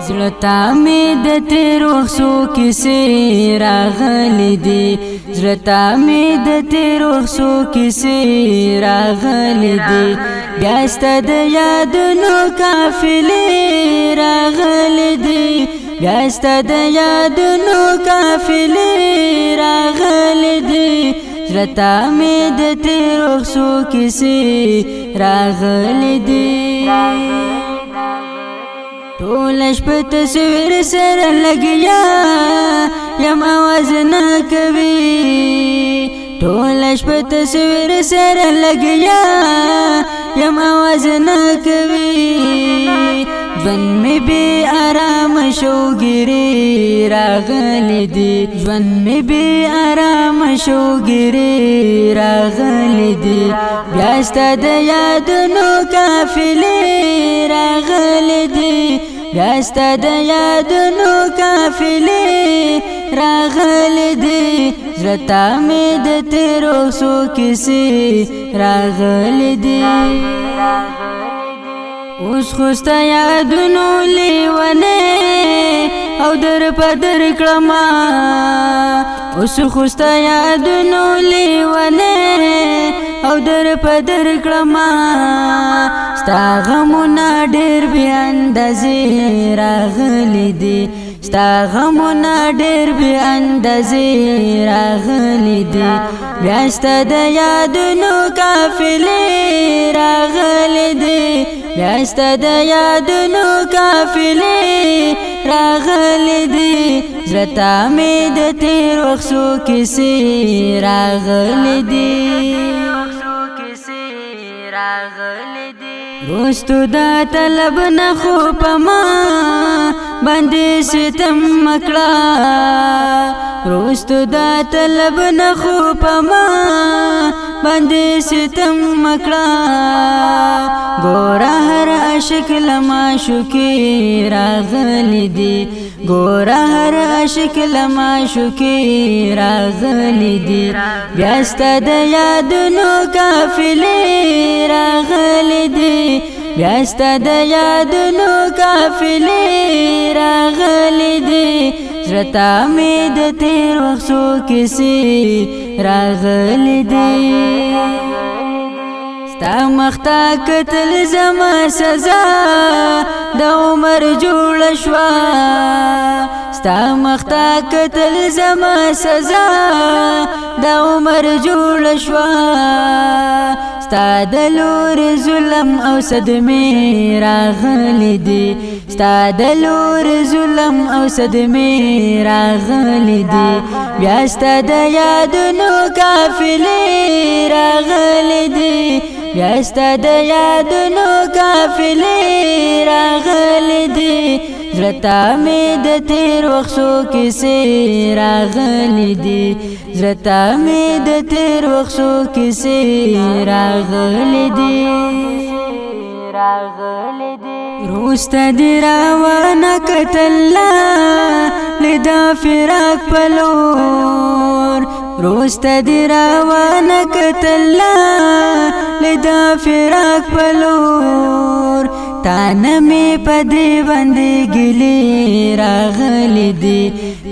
زړه مې د تیرو څو کیسې راغلې دي زړه مې د تیرو څو کیسې راغلې دي بیا ستا د یادونو قافلې راغلې دي بیا ستا د یادونو قافلې راغلې دي زړه مې د تیرو څو کیسې راغلې دي ټول شپه تصویر سره لګیا یم आवाज نه کوي ټول شپه تصویر سره لګیا یم आवाज نه کوي ژوند مې بې آرام شو ګیرې راغلې دي ژوند مې بې آرام شو ګیرې راغلې دي بیا ستا د یادونو قافلې راغلې دي بیا ستا د یادونو قافلې راغلې دي زړه مې د تیرو څو کیسې راغلې دي اوس خو ستا یادونو لیونی او در په در کړمه اوس خو ستا یادونو لیونی او در په در کړمه ستا غمونه ډېر بې اندازې راغلي دي ستا غمونه ډېر بې اندازې راغلي دي بیا ستا د یادونو قافلې راغلي دي بیا ستا د یادونو قافلې راغلي دي زړه مې د تیرو څو کیسې راغلي دي روستو دا طلب نه خو په ما باندې ستم مکړه روستو دا طلب نه خو په ما باندې ستم مکړه ګوره هر عاشق لما شوکې راغلي دي ګوره هر عاشق لما شوکې راغلي دي بیا ستا د یادونو قافلې راغلي دي بیا ستا د یادونو قافلې راغلي دي زړه مې د تیرو څو کیسې راغلي دي ستا مخته کتل زما سزا د عمر جوړه شوه ستا مخته کتل زما سزا د عمر جوړه شوه ستا د لورې ظلم او صدمې راغلي دي ستا د لورې ظلم او صدمې راغلي دي بیا ستا د یادونو قافلې راغلي دي بیا ستا د یادونو قافلې راغلي دي زړه مې د تیرو څو کیسې راغلي دي زړه مې د تیرو څو کیسې راغلي دي روسته دی روانه کتله لدا فراق پلور روسته دی روانه کتله لدا فراق پلور تانه مې په دې باندې ګلې راغلي دي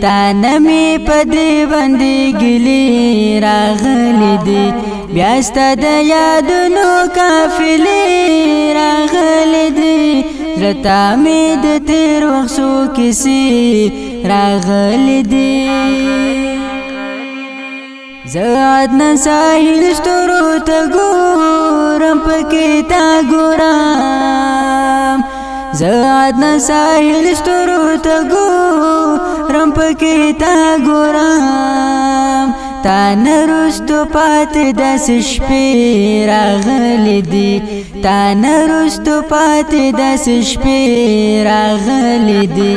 تانه مې په دې باندې ګلې راغلي دي بیا ستا د یادونو قافلې راغلي دي زړه مې د تیرو څو کیسې راغلي دي زه عدنان ساحل ستورو ته ګورم پکې تا ګورم زه عدنان ساحل ستورو ته ګورم پکې تا ګورم تا نه وروستو پاتې داسې شپې راغلي دي تا نه وروستو پاتې داسې شپې راغلي دي